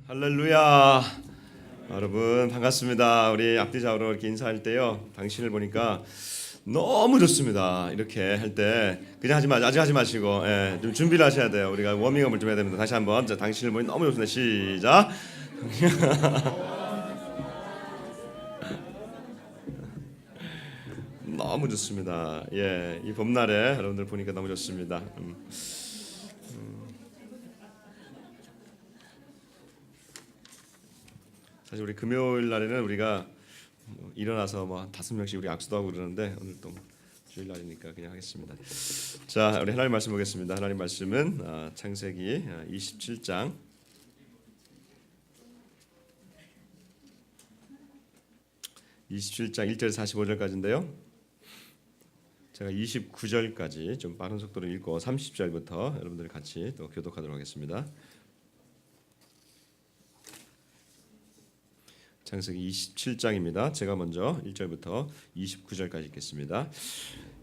할렐루야. 여러분 반갑습니다. 우리 앞뒤 좌우로 이렇게 인사할 때요, 당신을 보니까 너무 좋습니다. 이렇게 할 때 그냥 아직 하지 마시고, 좀 준비를 하셔야 돼요. 우리가 워밍업을 좀 해야 됩니다. 다시 한번, 자, 당신을 보니 너무 좋습니다. 시작. 너무 좋습니다. 이 봄날에 여러분들 보니까 너무 좋습니다. 사실 우리 금요일 날에는 우리가 일어나서 한 5명씩 우리 악수도 하고 그러는데, 오늘 또 주일 날이니까 그냥 하겠습니다. 자, 우리 하나님 말씀 보겠습니다. 하나님 말씀은 창세기 27장 1절에서 45절까지인데요. 제가 29절까지 좀 빠른 속도로 읽고 30절부터 여러분들이 같이 또 교독하도록 하겠습니다. 창세기 27장입니다. 제가 먼저 1절부터 29절까지 읽겠습니다.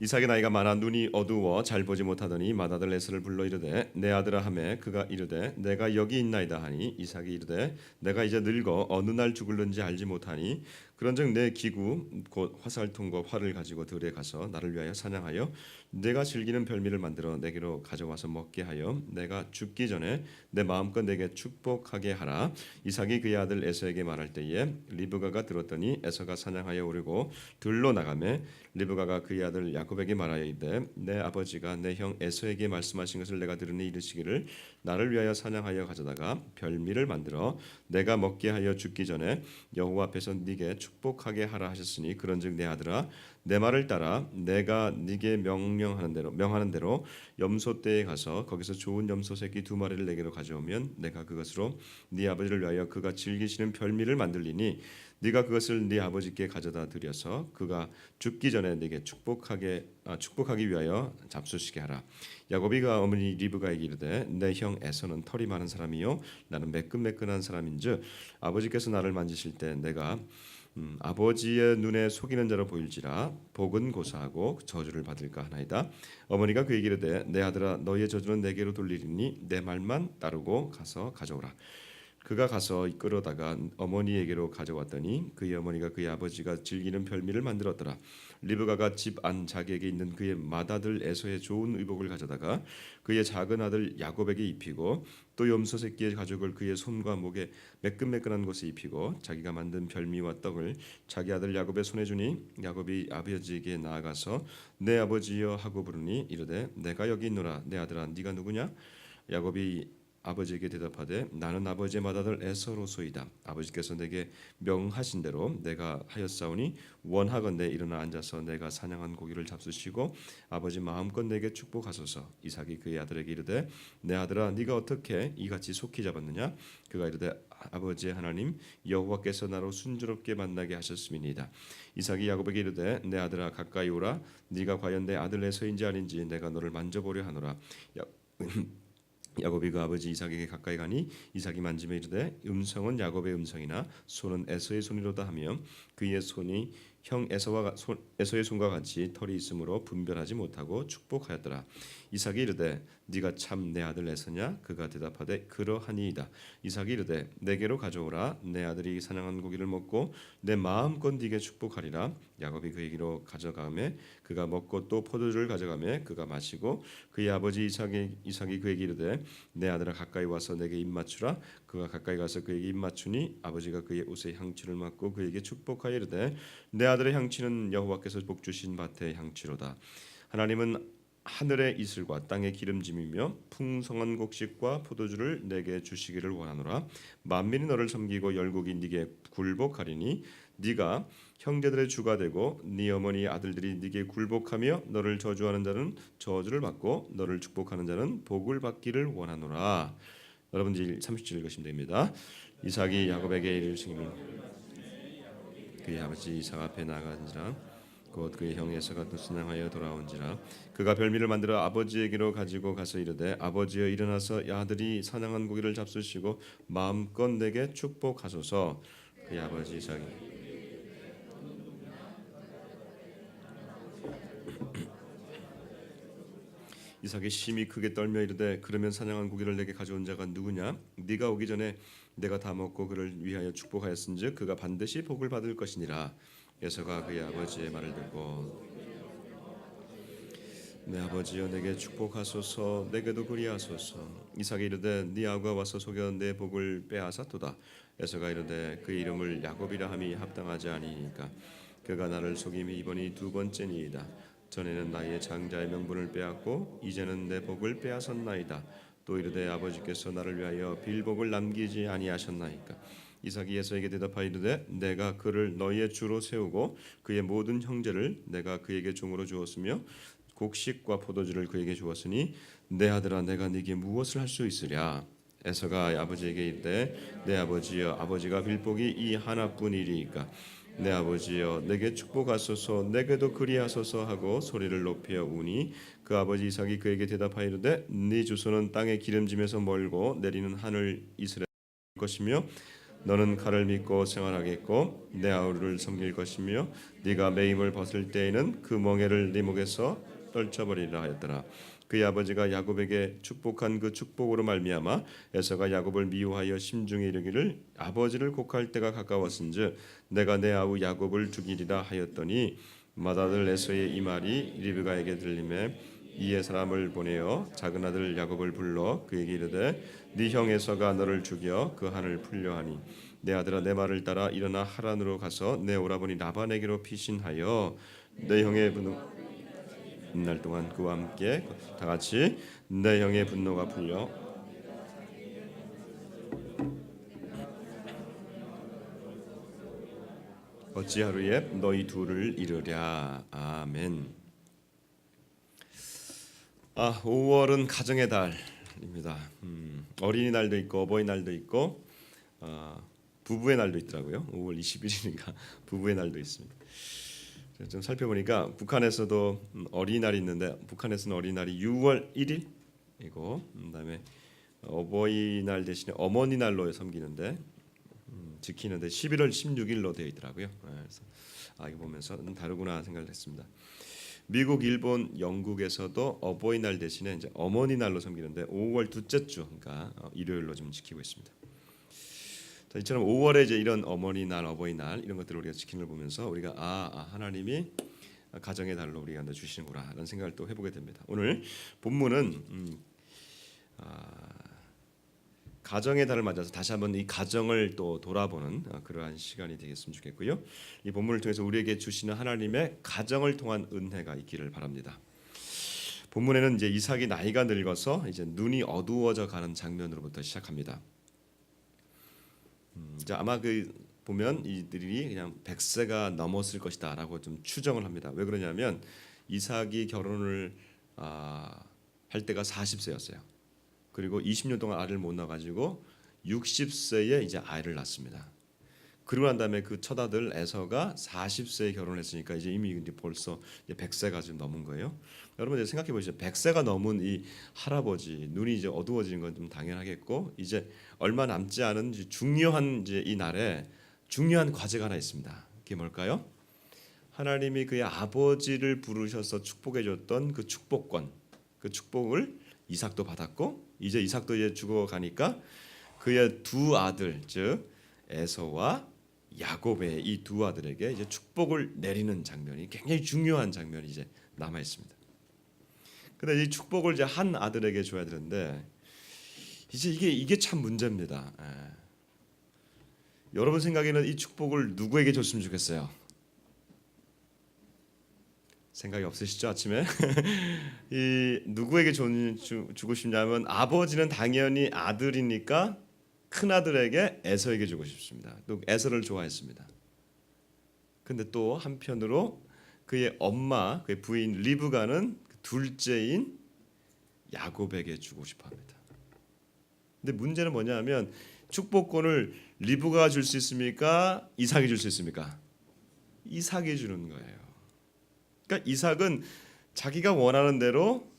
이삭의 나이가 많아 눈이 어두워 잘 보지 못하더니 맏아들 에서를 불러 이르되 내 아들아 하매 그가 이르되 내가 여기 있나이다 하니 이삭이 이르되 내가 이제 늙어 어느 날 죽을는지 알지 못하니 그런즉 내 기구 곧 화살통과 활을 가지고 들에 가서 나를 위하여 사냥하여 내가 즐기는 별미를 만들어 내게로 가져와서 먹게 하여 내가 죽기 전에 내 마음껏 내게 축복하게 하라. 이삭이 그의 아들 에서에게 말할 때에 리브가가 들었더니 에서가 사냥하여 오르고 들로 나가매 리브가가 그의 아들 야곱에게 말하여 이르되 내 아버지가 내 형 에서에게 말씀하신 것을 내가 들으니 이르시기를 나를 위하여 사냥하여 가져다가 별미를 만들어 내가 먹게 하여 죽기 전에 여호와 앞에서 네게 축복하게 하라 하셨으니 그런즉 내 아들아 내 말을 따라 내가 네게 명하는 대로 염소떼에 가서 거기서 좋은 염소 새끼 2마리를 내게로 가져오면 내가 그것으로 네 아버지를 위하여 그가 즐기시는 별미를 만들리니 네가 그것을 네 아버지께 가져다 드려서 그가 죽기 전에 네게 축복하기 위하여 잡수시게 하라. 야곱이 그 어머니 리브가에게 이르되 내 형 에서는 털이 많은 사람이요 나는 매끈매끈한 사람인즉 아버지께서 나를 만지실 때 내가 아버지의 눈에 속이는 자로 보일지라 복은 고사하고 저주를 받을까 하나이다. 어머니가 그에게 이르되 내 아들아 너희의 저주는 내게로 돌리리니 내 말만 따르고 가서 가져오라. 그가 가서 끌어다가 어머니에게로 가져왔더니 그의 어머니가 그의 아버지가 즐기는 별미를 만들었더라. 리브가가 집 안 자기에게 있는 그의 맏아들 에서의 좋은 의복을 가져다가 그의 작은 아들 야곱에게 입히고 또 염소 새끼의 가죽을 그의 손과 목에 매끈매끈한 곳에 입히고 자기가 만든 별미와 떡을 자기 아들 야곱의 손에 주니 야곱이 아버지에게 나아가서 내 아버지여 하고 부르니 이르되 내가 여기 있노라. 내 아들아 네가 누구냐? 야곱이 아버지에게 대답하되 나는 아버지의 맏아들 에서로소이다. 아버지께서 내게 명하신 대로 내가 하였사오니 원하건대 일어나 앉아서 내가 사냥한 고기를 잡수시고 아버지 마음껏 내게 축복하소서. 이삭이 그의 아들에게 이르되 내 아들아 네가 어떻게 이같이 속히 잡았느냐? 그가 이르되 아버지의 하나님 여호와께서 나로 순조롭게 만나게 하셨음이니이다. 이삭이 야곱에게 이르되 내 아들아 가까이 오라. 네가 과연 내 아들 에서인지 아닌지 내가 너를 만져보려 하노라. 야곱이 그 아버지 이삭에게 가까이 가니 이삭이 만지며 이르되 음성은 야곱의 음성이나 손은 에서의 손이로다 하며 그의 손이 형 에서의 손과 같이 털이 있으므로 분별하지 못하고 축복하였더라. 이삭이 이르되 네가 참 내 아들 에서냐? 그가 대답하되 그러하니이다. 이삭이 이르되 내게로 가져오라. 내 아들이 사냥한 고기를 먹고 내 마음껏 네게 축복하리라. 야곱이 그에게로 가져가매 그가 먹고 또 포도주를 가져가매 그가 마시고 그의 아버지 이삭이 그에게 이르되 내 아들아 가까이 와서 내게 입 맞추라. 그가 가까이 가서 그에게 입 맞추니 아버지가 그의 옷에 향취를 맡고 그에게 축복하여 이르되 내 아들의 향취는 여호와께서 복 주신 밭의 향취로다. 하나님은 하늘의 이슬과 땅의 기름짐이며 풍성한 곡식과 포도주를 내게 주시기를 원하노라. 만민이 너를 섬기고 열국이 네게 굴복하리니 네가 형제들의 주가 되고 네 어머니 아들들이 네게 굴복하며 너를 저주하는 자는 저주를 받고 너를 축복하는 자는 복을 받기를 원하노라. 여러분 이제 30절 읽으시면 됩니다. 이삭이 야곱에게 이르시기를 그의 아버지 이삭 앞에 나간지라 곧 그의 형 에서가 또 사냥하여 돌아온지라 그가 별미를 만들어 아버지에게로 가지고 가서 이르되 아버지여 일어나서 아들이 사냥한 고기를 잡수시고 마음껏 내게 축복하소서. 그의 아버지 이삭이 이삭이 심히 크게 떨며 이르되 그러면 사냥한 고기를 내게 가져온 자가 누구냐? 네가 오기 전에 내가 다 먹고 그를 위하여 축복하였은즉 그가 반드시 복을 받을 것이니라. 에서가 그의 아버지의 말을 듣고 내 아버지여 내게 축복하소서 내게도 그리하소서. 이삭이 이르되 네 아우가 와서 속여 내 복을 빼앗았도다. 에서가 이르되 그 이름을 야곱이라 함이 합당하지 아니니까 그가 나를 속임이 이번이 두 번째니이다. 전에는 나의 장자의 명분을 빼앗고 이제는 내 복을 빼앗았나이다. 또 이르되 아버지께서 나를 위하여 빌복을 남기지 아니하셨나이까. 이삭이 에서에게 대답하여 이르되 내가 그를 너희의 주로 세우고 그의 모든 형제를 내가 그에게 종으로 주었으며 곡식과 포도주를 그에게 주었으니 내 아들아 내가 네게 무엇을 할 수 있으랴. 에서가 아버지에게 이르되 내 아버지여 아버지가 빌복이 이 하나뿐이리이까 내 아버지여 내게 축복하소서 내게도 그리하소서 하고 소리를 높여 우니 그 아버지 이삭이 그에게 대답하여 이르되 네 주소는 땅의 기름짐에서 멀고 내리는 하늘 이스라엘 것이며 너는 칼을 믿고 생활하겠고 내 아우를 섬길 것이며 네가 매임을 벗을 때에는 그 멍에를 네 목에서 떨쳐버리라 하였더라. 그의 아버지가 야곱에게 축복한 그 축복으로 말미암아 에서가 야곱을 미워하여 심중에 이르기를 아버지를 곡할 때가 가까웠은즉 내가 내 아우 야곱을 죽이리라 하였더니 맏아들 에서의 이 말이 리브가에게 들리매 이에 사람을 보내어 작은 아들 야곱을 불러 그에게 이르되 네 형 에서가 너를 죽여 그 한을 풀려하니 내 아들아 내 말을 따라 일어나 하란으로 가서 내 오라버니 라반에게로 피신하여 내 형의 분노 날 동안 그와 함께 다 같이 내 형의 분노가 풀려 어찌 하루에 너희 둘을 이르랴. 아멘. 5월은 가정의 달입니다. 어린이날도 있고 어버이날도 있고 부부의 날도 있더라고요. 5월 20일이니까 부부의 날도 있습니다. 좀 살펴보니까 북한에서도 어린이날이 있는데 북한에서는 어린이날이 6월 1일이고 그다음에 어버이날 대신에 어머니날로 섬기는데 지키는데 11월 16일로 되어 있더라고요. 그래서 이거 보면서 다르구나 생각을 했습니다. 미국, 일본, 영국에서도 어버이날 대신에 이제 어머니날로 섬기는데 5월 둘째 주, 그러니까 일요일로 좀 지키고 있습니다. 자, 이처럼 5월에 이제 이런 어머니날, 어버이날 이런 것들을 우리가 지키는 걸 보면서 우리가 하나님이 가정의 달로 우리가 주시는구나라는 생각을 또 해보게 됩니다. 오늘 본문은 가정의 달을 맞아서 다시 한번 이 가정을 또 돌아보는 그러한 시간이 되겠으면 좋겠고요. 이 본문을 통해서 우리에게 주시는 하나님의 가정을 통한 은혜가 있기를 바랍니다. 본문에는 이제 이삭이 나이가 늙어서 이제 눈이 어두워져 가는 장면으로부터 시작합니다. 이제 아마 보면 이들이 그냥 100세가 넘었을 것이다라고 좀 추정을 합니다. 왜 그러냐면 이삭이 결혼을 할 때가 40세였어요. 그리고 20년 동안 아이를 못 낳아가지고 60세에 이제 아이를 낳습니다. 그러고 난 다음에 그 첫 아들 에서가 40세에 결혼했으니까 이제 이미 벌써 100세가 좀 넘은 거예요. 여러분 이제 생각해 보시죠. 100세가 넘은 이 할아버지 눈이 이제 어두워지는 건 좀 당연하겠고 이제 얼마 남지 않은 중요한 이제 이 날에 중요한 과제가 하나 있습니다. 그게 뭘까요? 하나님이 그의 아버지를 부르셔서 축복해 줬던 그 축복권, 그 축복을 이삭도 받았고 이제 이삭도 이제 죽어가니까 그의 두 아들 즉 에서와 야곱의 이 두 아들에게 이제 축복을 내리는 장면이 굉장히 중요한 장면이 이제 남아 있습니다. 근데 이 축복을 이제 한 아들에게 줘야 되는데 이제 이게 참 문제입니다. 여러분 생각에는 이 축복을 누구에게 줬으면 좋겠어요? 생각이 없으시죠? 아침에 이 누구에게 주고 싶냐면 아버지는 당연히 아들이니까 큰 아들에게 에서에게 주고 싶습니다. 또 에서를 좋아했습니다. 근데 또 한편으로 그의 엄마, 그의 부인 리브가는 둘째인 야곱에게 주고 싶어합니다. 근데 문제는 뭐냐면 축복권을 리브가가 줄 수 있습니까? 이삭이 줄 수 있습니까? 이삭이 주는 거예요. 그러니까 이삭은 자기가 원하는 대로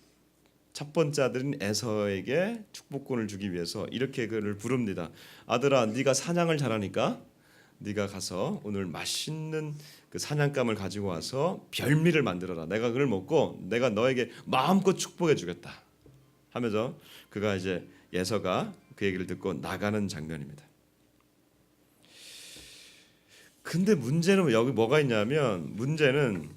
첫 번째 아들인 에서에게 축복권을 주기 위해서 이렇게 그를 부릅니다. 아들아, 네가 사냥을 잘하니까 네가 가서 오늘 맛있는 그 사냥감을 가지고 와서 별미를 만들어라. 내가 그걸 먹고 내가 너에게 마음껏 축복해 주겠다 하면서 그가 이제 에서가 그 얘기를 듣고 나가는 장면입니다. 근데 문제는 여기 뭐가 있냐면, 문제는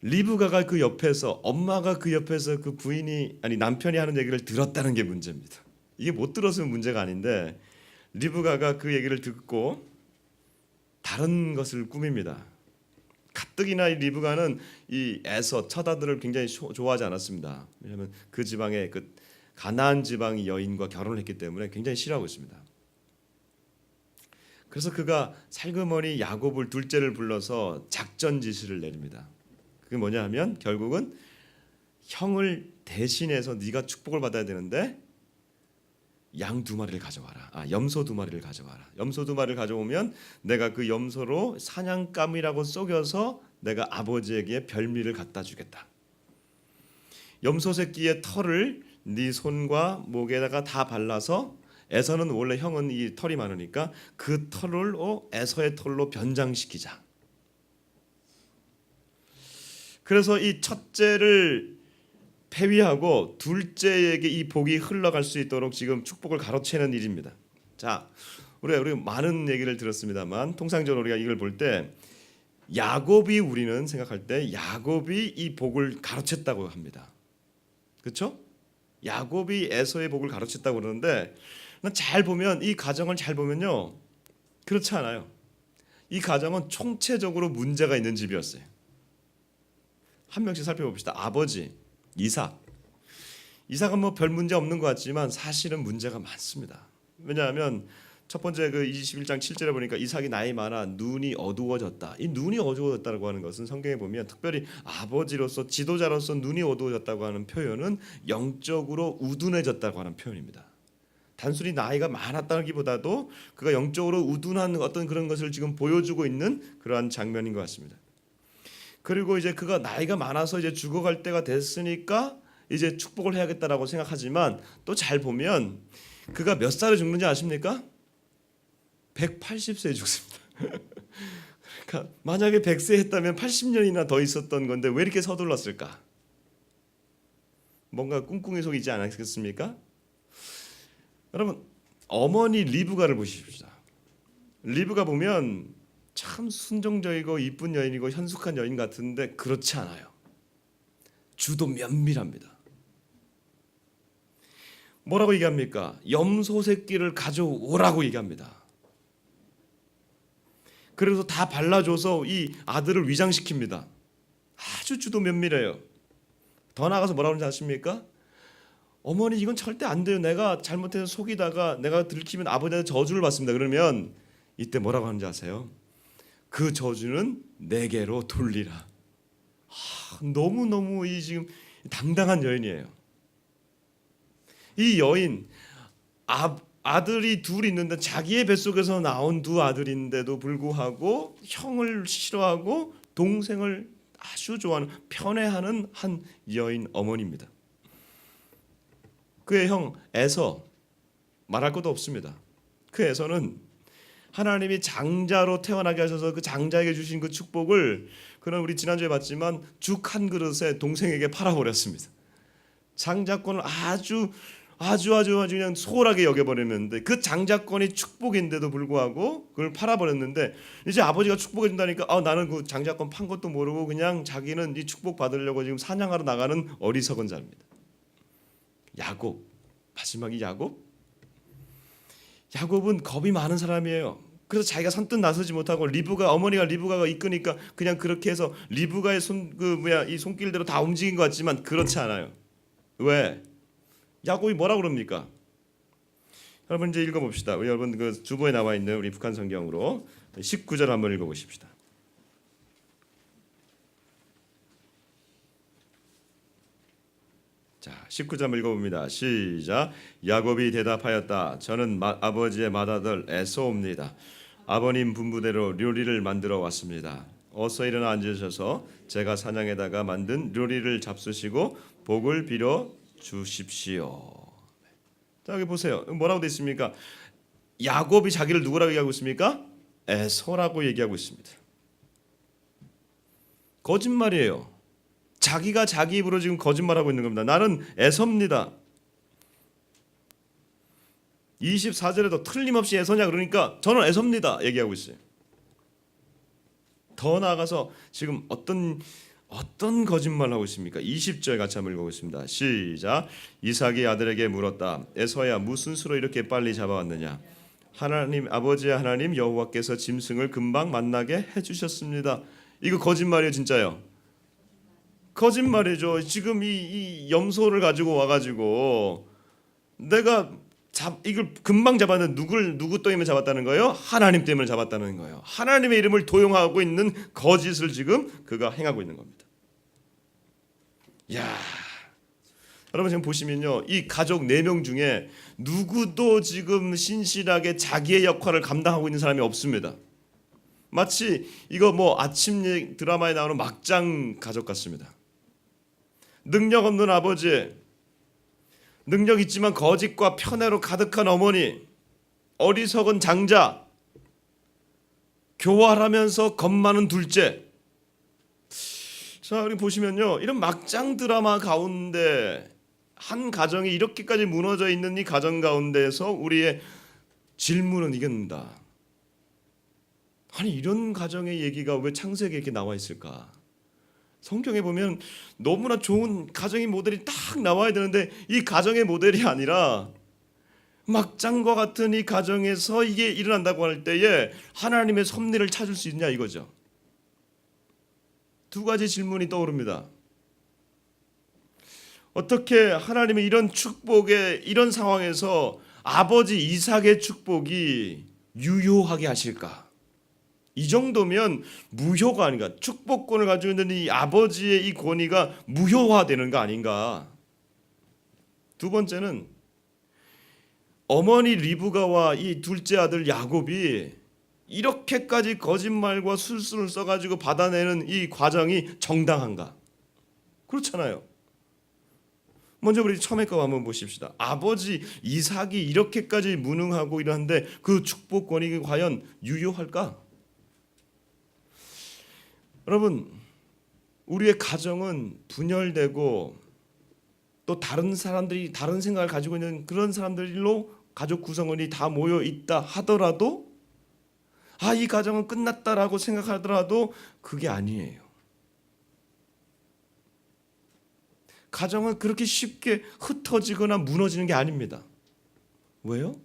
리브가가 그 옆에서, 엄마가 그 옆에서 그 부인이, 아니 남편이 하는 얘기를 들었다는 게 문제입니다. 이게 못 들었으면 문제가 아닌데 리브가가 그 얘기를 듣고 다른 것을 꾸밉니다. 가뜩이나 이 리브가는 이 에서 첫 아들을 굉장히 좋아하지 않았습니다. 왜냐하면 그 지방의 그 가나안 지방의 여인과 결혼을 했기 때문에 굉장히 싫어하고 있습니다. 그래서 그가 살그머니 야곱을 둘째를 불러서 작전 지시를 내립니다. 그게 뭐냐 하면 결국은 형을 대신해서 네가 축복을 받아야 되는데 양 2마리를 가져와라. 염소 2마리를 가져와라. 염소 2마리를 가져오면 내가 그 염소로 사냥감이라고 속여서 내가 아버지에게 별미를 갖다 주겠다. 염소 새끼의 털을 네 손과 목에다가 다 발라서, 에서는 원래 형은 이 털이 많으니까 그 털을 에서의 털로 변장시키자. 그래서 이 첫째를 폐위하고 둘째에게 이 복이 흘러갈 수 있도록 지금 축복을 가로채는 일입니다. 자, 우리 많은 얘기를 들었습니다만 통상적으로 우리가 이걸 볼 때 야곱이, 우리는 생각할 때 야곱이 이 복을 가로챘다고 합니다. 그렇죠? 야곱이 에서의 복을 가로챘다고 그러는데 잘 보면, 이 가정을 잘 보면요, 그렇지 않아요. 이 가정은 총체적으로 문제가 있는 집이었어요. 한 명씩 살펴봅시다. 아버지 이삭은 뭐 별 문제 없는 것 같지만 사실은 문제가 많습니다. 왜냐하면 첫 번째 그 21장 7절에 보니까 이삭이 나이 많아 눈이 어두워졌다. 이 눈이 어두워졌다고 하는 것은 성경에 보면 특별히 아버지로서, 지도자로서 눈이 어두워졌다고 하는 표현은 영적으로 우둔해졌다고 하는 표현입니다. 단순히 나이가 많았다기보다도 그가 영적으로 우둔한 어떤 그런 것을 지금 보여주고 있는 그러한 장면인 것 같습니다. 그리고 이제 그가 나이가 많아서 이제 죽어갈 때가 됐으니까 이제 축복을 해야겠다라고 생각하지만, 또 잘 보면 그가 몇 살에 죽는지 아십니까? 180세에 죽습니다. 그러니까 만약에 100세 했다면 80년이나 더 있었던 건데 왜 이렇게 서둘렀을까? 뭔가 꿍꿍이 속이지 않았겠습니까? 여러분, 어머니 리브가를 보십시다. 리브가 보면 참 순종적이고 이쁜 여인이고 현숙한 여인 같은데 그렇지 않아요. 주도 면밀합니다. 뭐라고 얘기합니까? 염소 새끼를 가져오라고 얘기합니다. 그래서 다 발라줘서 이 아들을 위장시킵니다. 아주 주도 면밀해요. 더 나아가서 뭐라고 하는지 아십니까? 어머니 이건 절대 안 돼요. 내가 잘못해서 속이다가 내가 들키면 아버지한테 저주를 받습니다. 그러면 이때 뭐라고 하는지 아세요? 그 저주는 내게로 돌리라. 너무너무 이 지금 당당한 여인이에요. 이 여인, 아들이 둘 있는데 자기의 뱃속에서 나온 2아들인데도 불구하고 형을 싫어하고 동생을 아주 좋아하는, 편애하는 한 여인 어머니입니다. 그의 형 에서 말할 것도 없습니다. 그 에서는 하나님이 장자로 태어나게 하셔서 그 장자에게 주신 그 축복을, 그는 우리 지난주에 봤지만 죽 한 그릇에 동생에게 팔아버렸습니다. 장자권을 아주 그냥 소홀하게 여겨버렸는데, 그 장자권이 축복인데도 불구하고 그걸 팔아버렸는데, 이제 아버지가 축복해 준다니까 나는 그 장자권 판 것도 모르고 그냥 자기는 이 축복 받으려고 지금 사냥하러 나가는 어리석은 자입니다. 야곱, 마지막이 야곱은 겁이 많은 사람이에요. 그래서 자기가 선뜻 나서지 못하고 어머니가 리브가가 이끄니까 그냥 그렇게 해서 리브가의 이 손길대로 다 움직인 것 같지만 그렇지 않아요. 왜? 야곱이 뭐라 그럽니까? 여러분 이제 읽어봅시다. 우리 여러분 그 주보에 나와 있는 우리 북한 성경으로 19절 한번 읽어보십시다. 자, 19절 한번 읽어봅니다. 시작. 야곱이 대답하였다. 저는 아버지의 맏아들 에서옵니다. 아버님 분부대로 요리를 만들어 왔습니다. 어서 일어나 앉으셔서 제가 사냥에다가 만든 요리를 잡수시고 복을 빌어 주십시오. 자, 여기 보세요. 뭐라고 되어 있습니까? 야곱이 자기를 누구라고 얘기하고 있습니까? 에서라고 얘기하고 있습니다. 거짓말이에요. 자기가 자기 입으로 지금 거짓말하고 있는 겁니다. 나는 에서입니다. 24절에도 틀림없이 에서냐 그러니까 저는 에서입니다 얘기하고 있어요. 더 나아가서 지금 어떤 거짓말을 하고 있습니까? 20절 같이 한번 읽어보겠습니다. 시작. 이삭이 아들에게 물었다. 에서야 무슨 수로 이렇게 빨리 잡아왔느냐? 하나님 아버지의 하나님 여호와께서 짐승을 금방 만나게 해주셨습니다. 이거 거짓말이에요 진짜요? 거짓말이죠. 지금 이 염소를 가지고 와가지고 내가 이걸 금방 잡았는데 누구 때문에 잡았다는 거예요? 하나님 때문에 잡았다는 거예요. 하나님의 이름을 도용하고 있는 거짓을 지금 그가 행하고 있는 겁니다. 야, 여러분 지금 보시면요, 이 가족 4명 중에 누구도 지금 신실하게 자기의 역할을 감당하고 있는 사람이 없습니다. 마치 이거 뭐 아침 드라마에 나오는 막장 가족 같습니다. 능력 없는 아버지, 능력 있지만 거짓과 편애로 가득한 어머니, 어리석은 장자, 교활하면서 겁 많은 둘째. 자, 우리 보시면요, 이런 막장 드라마 가운데 한 가정이 이렇게까지 무너져 있는 이 가정 가운데에서 우리의 질문은 이겁니다. 아니 이런 가정의 얘기가 왜 창세기에 이렇게 나와 있을까? 성경에 보면 너무나 좋은 가정의 모델이 딱 나와야 되는데 이 가정의 모델이 아니라 막장과 같은 이 가정에서 이게 일어난다고 할 때에 하나님의 섭리를 찾을 수 있냐 이거죠. 두 가지 질문이 떠오릅니다. 어떻게 하나님의 이런 축복의 이런 상황에서 아버지 이삭의 축복이 유효하게 하실까? 이 정도면 무효가 아닌가? 축복권을 가지고 있는 이 아버지의 이 권위가 무효화되는 거 아닌가? 두 번째는 어머니 리브가와 이 둘째 아들 야곱이 이렇게까지 거짓말과 술수를 써가지고 받아내는 이 과정이 정당한가? 그렇잖아요. 먼저 우리 처음에 거 한번 보십시다. 아버지 이삭이 이렇게까지 무능하고 이러한데 그 축복권이 과연 유효할까? 여러분, 우리의 가정은 분열되고 또 다른 사람들이 다른 생각을 가지고 있는 그런 사람들로 가족 구성원이 다 모여 있다 하더라도 이 가정은 끝났다라고 생각하더라도 그게 아니에요. 가정은 그렇게 쉽게 흩어지거나 무너지는 게 아닙니다. 왜요?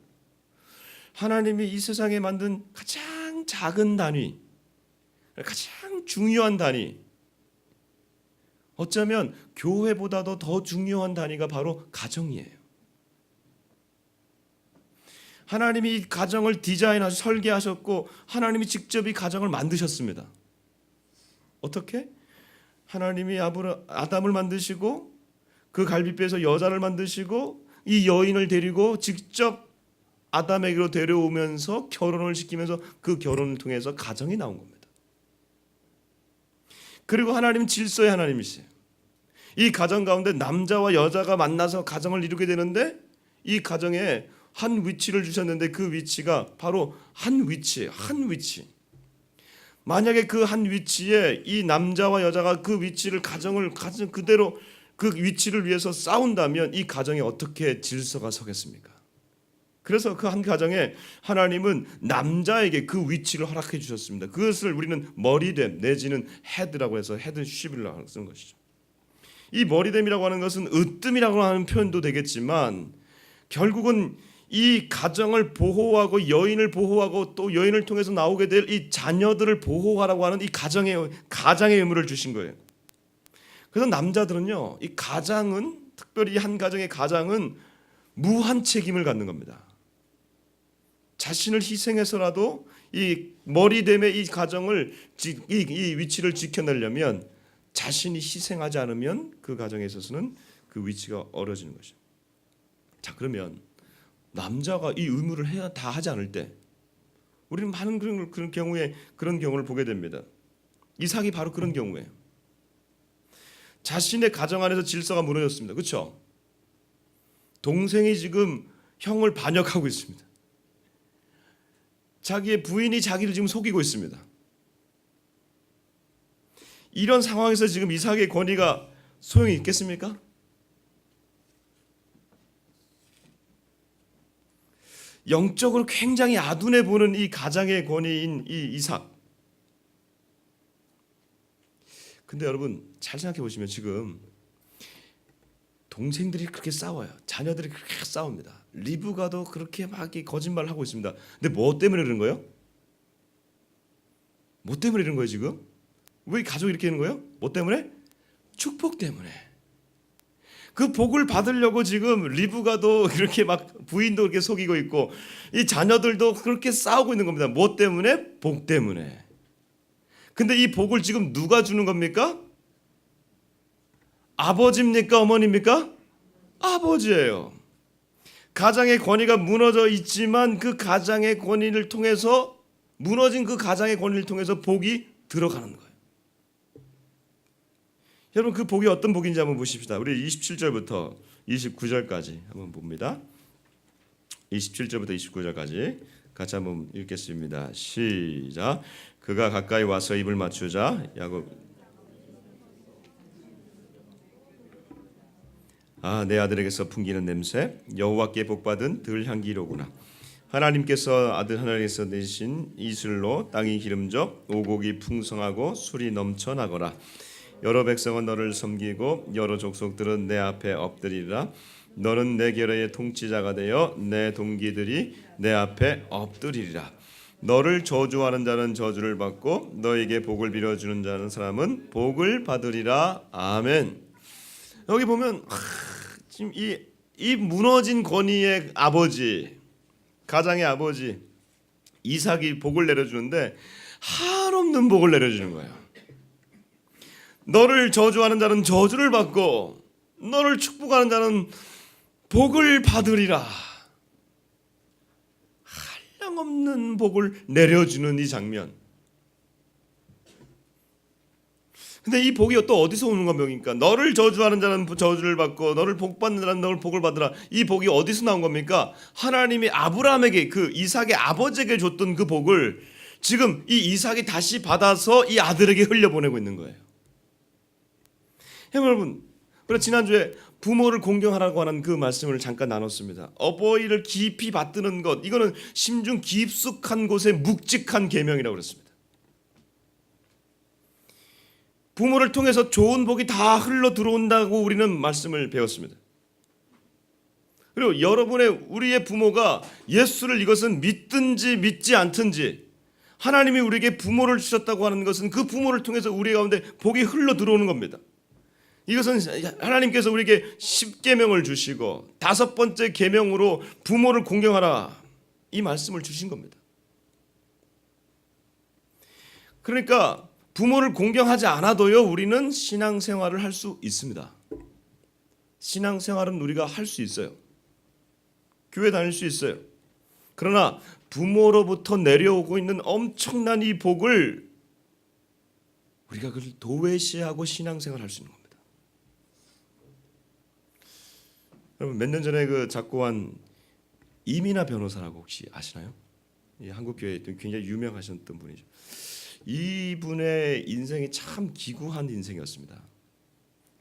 하나님이 이 세상에 만든 가장 작은 단위, 가장 중요한 단위, 어쩌면 교회보다도 더 중요한 단위가 바로 가정이에요. 하나님이 이 가정을 디자인하셔 설계하셨고 하나님이 직접 이 가정을 만드셨습니다. 어떻게? 하나님이 아담을 만드시고 그 갈빗배에서 여자를 만드시고 이 여인을 데리고 직접 아담에게로 데려오면서 결혼을 시키면서 그 결혼을 통해서 가정이 나온 겁니다. 그리고 하나님은 질서의 하나님이세요. 이 가정 가운데 남자와 여자가 만나서 가정을 이루게 되는데 이 가정에 한 위치를 주셨는데 그 위치가 바로 한 위치예요. 한 위치. 만약에 그 한 위치에 이 남자와 여자가 그 위치를 가정 그대로 그 위치를 위해서 싸운다면 이 가정에 어떻게 질서가 서겠습니까? 그래서 그 한 가정에 하나님은 남자에게 그 위치를 허락해 주셨습니다. 그것을 우리는 머리됨 내지는 헤드라고 해서 헤드쉽이라고 쓰는 것이죠. 이 머리됨이라고 하는 것은 으뜸이라고 하는 표현도 되겠지만 결국은 이 가정을 보호하고 여인을 보호하고 또 여인을 통해서 나오게 될 이 자녀들을 보호하라고 하는 이 가장의 의무를 주신 거예요. 그래서 남자들은요, 이 가장은 특별히 한 가정의 가장은 무한 책임을 갖는 겁니다. 자신을 희생해서라도 이 머리됨의 이 가정을 이 위치를 지켜내려면 자신이 희생하지 않으면 그 가정에 있어서는 그 위치가 어려지는 것이죠. 자, 그러면 남자가 이 의무를 다 하지 않을 때 우리는 많은 그런 경우에 그런 경우를 보게 됩니다. 이삭이 바로 그런 경우예요. 자신의 가정 안에서 질서가 무너졌습니다. 그렇죠? 동생이 지금 형을 반역하고 있습니다. 자기의 부인이 자기를 지금 속이고 있습니다. 이런 상황에서 지금 이삭의 권위가 소용이 있겠습니까? 영적으로 굉장히 아둔해 보는 이 가장의 권위인 이 이삭. 근데 여러분 잘 생각해 보시면 지금 동생들이 그렇게 싸워요. 자녀들이 그렇게 싸웁니다. 리브가도 그렇게 막 거짓말을 하고 있습니다. 근데 뭐 때문에 그런 거예요? 뭐 때문에 이런 거예요 지금? 왜 가족이 이렇게 되는 거예요? 뭐 때문에? 축복 때문에. 그 복을 받으려고 지금 리브가도 그렇게 막 부인도 그렇게 속이고 있고 이 자녀들도 그렇게 싸우고 있는 겁니다. 뭐 때문에? 복 때문에. 근데 이 복을 지금 누가 주는 겁니까? 아버지입니까? 어머니입니까? 아버지예요. 가장의 권위가 무너져 있지만 그 가장의 권위를 통해서 무너진 그 가장의 권위를 통해서 복이 들어가는 거예요. 여러분 그 복이 어떤 복인지 한번 보십시다. 우리 27절부터 29절까지 한번 봅니다. 27절부터 29절까지 같이 한번 읽겠습니다. 시작. 그가 가까이 와서 입을 맞추자 야곱 내 아들에게서 풍기는 냄새 여호와께 복받은 들향기로구나. 하나님께서 아들 하나님께서 내신 이슬로 땅이 기름져 오곡이 풍성하고 술이 넘쳐나거라. 여러 백성은 너를 섬기고 여러 족속들은 내 앞에 엎드리리라. 너는 내 계로의 통치자가 되어 내 동기들이 내 앞에 엎드리리라. 너를 저주하는 자는 저주를 받고 너에게 복을 빌어주는 자는 사람은 복을 받으리라. 아멘. 여기 보면 지금 이 무너진 권위의 아버지, 가장의 아버지 이삭이 복을 내려주는데 한없는 복을 내려주는 거예요. 너를 저주하는 자는 저주를 받고 너를 축복하는 자는 복을 받으리라. 한량없는 복을 내려주는 이 장면. 근데 이 복이 또 어디서 오는 겁니까? 너를 저주하는 자는 저주를 받고 너를 복받는 자는 너를 복을 받으라. 이 복이 어디서 나온 겁니까? 하나님이 아브라함에게 그 이삭의 아버지에게 줬던 그 복을 지금 이 이삭이 다시 받아서 이 아들에게 흘려보내고 있는 거예요. 여러분, 그래서 지난주에 부모를 공경하라고 하는 그 말씀을 잠깐 나눴습니다. 어버이를 깊이 받드는 것, 이거는 심중 깊숙한 곳에 묵직한 계명이라고 그랬습니다. 부모를 통해서 좋은 복이 다 흘러 들어온다고 우리는 말씀을 배웠습니다. 그리고 우리의 부모가 예수를 이것은 믿든지 믿지 않든지 하나님이 우리에게 부모를 주셨다고 하는 것은 그 부모를 통해서 우리 가운데 복이 흘러 들어오는 겁니다. 이것은 하나님께서 우리에게 10계명을 주시고 5번째 계명으로 부모를 공경하라 이 말씀을 주신 겁니다. 그러니까 부모를 공경하지 않아도요 우리는 신앙생활을 할 수 있습니다. 신앙생활은 우리가 할 수 있어요. 교회 다닐 수 있어요. 그러나 부모로부터 내려오고 있는 엄청난 이 복을 우리가 그걸 도외시하고 신앙생활을 할 수 있는 겁니다. 여러분 몇 년 전에 그 작고한 이민아 변호사라고 혹시 아시나요? 한국 교회에 굉장히 유명하셨던 분이죠. 이분의 인생이 참 기구한 인생이었습니다.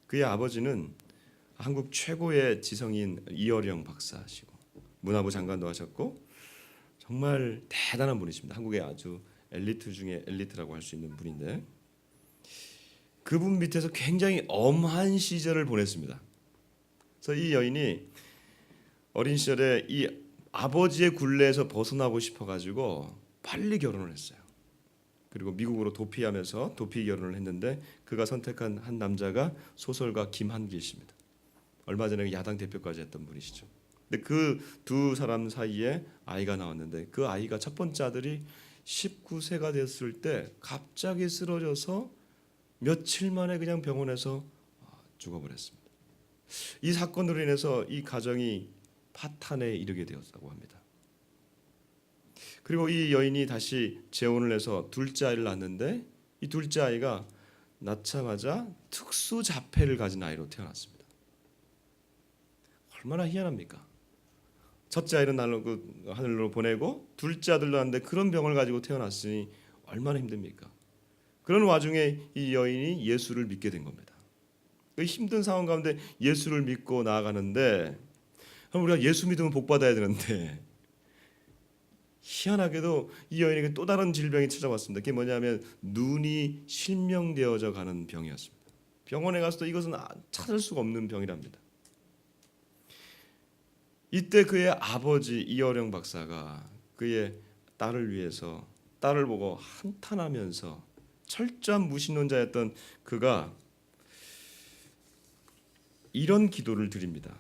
그의 아버지는 한국 최고의 지성인 이어령 박사시고 문화부 장관도 하셨고 정말 대단한 분이십니다. 한국의 아주 엘리트 중에 엘리트라고 할 수 있는 분인데 그분 밑에서 굉장히 엄한 시절을 보냈습니다. 그래서 이 여인이 어린 시절에 이 아버지의 굴레에서 벗어나고 싶어가지고 빨리 결혼을 했어요. 그리고 미국으로 도피하면서 도피 결혼을 했는데 그가 선택한 한 남자가 소설가 김한길 씨입니다. 얼마 전에 야당 대표까지 했던 분이시죠. 근데 그 두 사람 사이에 아이가 나왔는데 그 아이가 첫 번째 아들이 19세가 됐을 때 갑자기 쓰러져서 며칠 만에 그냥 병원에서 죽어버렸습니다. 이 사건으로 인해서 이 가정이 파탄에 이르게 되었다고 합니다. 그리고 이 여인이 다시 재혼을 해서 둘째 아이를 낳았는데 이 둘째 아이가 낳자마자 특수 자폐를 가진 아이로 태어났습니다. 얼마나 희한합니까? 첫째 아이를 날로 하늘로 보내고 둘째 아들로 하는데 그런 병을 가지고 태어났으니 얼마나 힘듭니까? 그런 와중에 이 여인이 예수를 믿게 된 겁니다. 그 힘든 상황 가운데 예수를 믿고 나아가는데 우리가 예수 믿으면 복 받아야 되는데 희한하게도 이 여인에게 또 다른 질병이 찾아왔습니다. 그게 뭐냐면 눈이 실명되어져 가는 병이었습니다. 병원에 가서도 이것은 찾을 수가 없는 병이랍니다. 이때 그의 아버지 이어령 박사가 그의 딸을 위해서 딸을 보고 한탄하면서 철저한 무신론자였던 그가 이런 기도를 드립니다.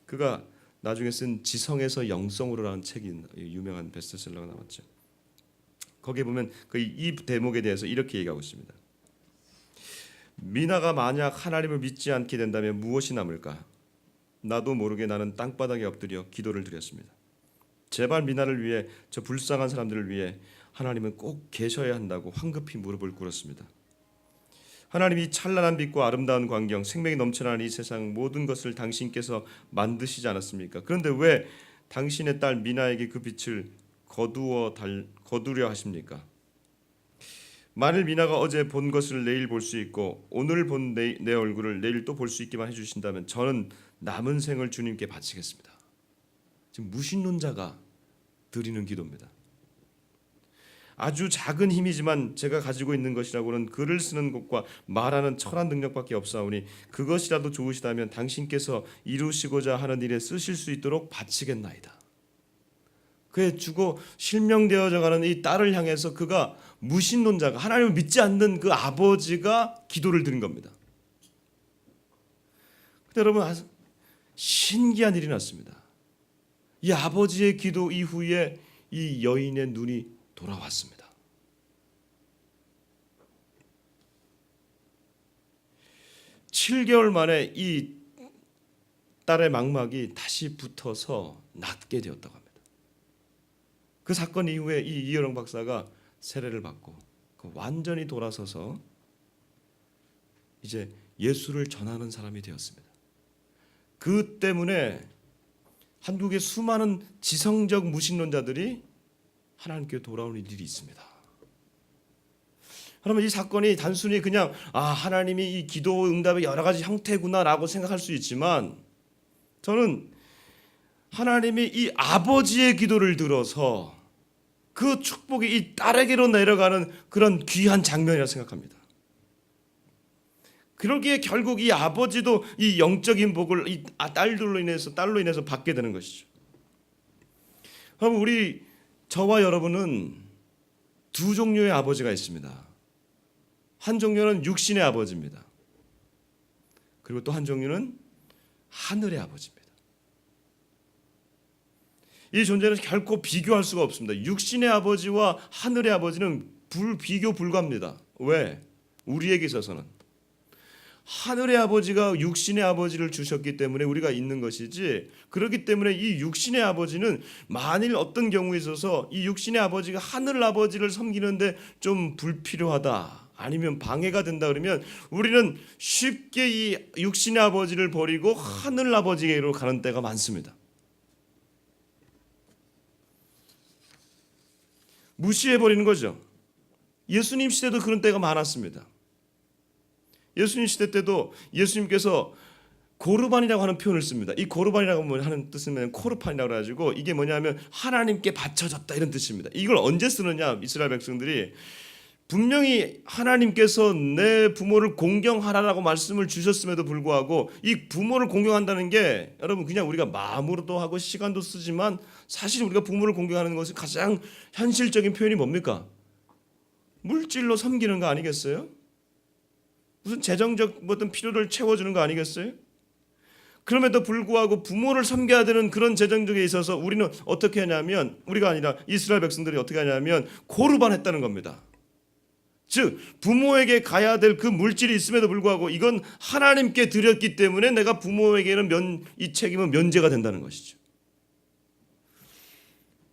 그가 나중에 쓴 지성에서 영성으로라는 책이 유명한 베스트셀러가 나왔죠. 거기에 보면 이 대목에 대해서 이렇게 얘기하고 있습니다. 미나가 만약 하나님을 믿지 않게 된다면 무엇이 남을까? 나도 모르게 나는 땅바닥에 엎드려 기도를 드렸습니다. 제발 미나를 위해 저 불쌍한 사람들을 위해 하나님은 꼭 계셔야 한다고 황급히 무릎을 꿇었습니다. 하나님이 찬란한 빛과 아름다운 광경, 생명이 넘쳐나는 이 세상 모든 것을 당신께서 만드시지 않았습니까? 그런데 왜 당신의 딸 미나에게 그 빛을 거두려 하십니까? 만일 미나가 어제 본 것을 내일 볼 수 있고 오늘 본 내 얼굴을 내일 또 볼 수 있게만 해주신다면 저는 남은 생을 주님께 바치겠습니다. 지금 무신론자가 드리는 기도입니다. 아주 작은 힘이지만 제가 가지고 있는 것이라고는 글을 쓰는 것과 말하는 철한 능력밖에 없사오니 그것이라도 좋으시다면 당신께서 이루시고자 하는 일에 쓰실 수 있도록 바치겠나이다. 그의 죽어 실명되어져 가는 이 딸을 향해서 그가 무신론자가 하나님을 믿지 않는 그 아버지가 기도를 드린 겁니다. 근데 여러분 신기한 일이 났습니다. 이 아버지의 기도 이후에 이 여인의 눈이 돌아왔습니다. 7개월 만에 이 딸의 망막이 다시 붙어서 낫게 되었다고 합니다. 그 사건 이후에 이 이어령 박사가 세례를 받고 완전히 돌아서서 이제 예수를 전하는 사람이 되었습니다. 그 때문에 한국의 수많은 지성적 무신론자들이 하나님께 돌아오는 일이 있습니다. 그러면 이 사건이 단순히 그냥 하나님이 이 기도 응답의 여러 가지 형태구나라고 생각할 수 있지만 저는 하나님이 이 아버지의 기도를 들어서 그 축복이 이 딸에게로 내려가는 그런 귀한 장면이라고 생각합니다. 그러기에 결국 이 아버지도 이 영적인 복을 이 딸로 인해서 받게 되는 것이죠. 그럼 저와 여러분은 두 종류의 아버지가 있습니다. 한 종류는 육신의 아버지입니다. 그리고 또 한 종류는 하늘의 아버지입니다. 이 존재는 결코 비교할 수가 없습니다. 육신의 아버지와 하늘의 아버지는 비교 불가합니다. 왜? 우리에게 있어서는 하늘의 아버지가 육신의 아버지를 주셨기 때문에 우리가 있는 것이지, 그렇기 때문에 이 육신의 아버지는 만일 어떤 경우에 있어서 이 육신의 아버지가 하늘 아버지를 섬기는데 좀 불필요하다, 아니면 방해가 된다 그러면 우리는 쉽게 이 육신의 아버지를 버리고 하늘 아버지로 가는 때가 많습니다. 무시해버리는 거죠. 예수님 시대도 그런 때가 많았습니다. 예수님 시대 때도 예수님께서 고르반이라고 하는 표현을 씁니다. 이 고르반이라고 하는 뜻은 코르판이라고 해가지고 이게 뭐냐면 하나님께 바쳐졌다 이런 뜻입니다. 이걸 언제 쓰느냐? 이스라엘 백성들이 분명히 하나님께서 내 부모를 공경하라라고 말씀을 주셨음에도 불구하고 이 부모를 공경한다는 게 여러분 그냥 우리가 마음으로도 하고 시간도 쓰지만 사실 우리가 부모를 공경하는 것이 가장 현실적인 표현이 뭡니까? 물질로 섬기는 거 아니겠어요? 무슨 재정적 어떤 필요를 채워주는 거 아니겠어요? 그럼에도 불구하고 부모를 섬겨야 되는 그런 재정적에 있어서 우리는 어떻게 하냐면, 우리가 아니라 이스라엘 백성들이 어떻게 하냐면 고르반했다는 겁니다. 즉 부모에게 가야 될 그 물질이 있음에도 불구하고 이건 하나님께 드렸기 때문에 내가 부모에게는 이 책임은 면제가 된다는 것이죠.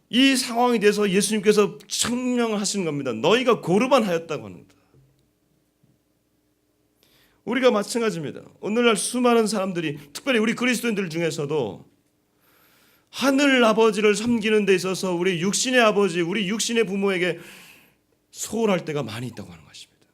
이 상황에 대해서 예수님께서 청명하시는 겁니다. 너희가 고르반하였다고 하는 겁니다. 우리가 마찬가지입니다. 오늘날 수많은 사람들이, 특별히 우리 그리스도인들 중에서도 하늘 아버지를 섬기는 데 있어서 우리 육신의 아버지, 우리 육신의 부모에게 소홀할 때가 많이 있다고 하는 것입니다.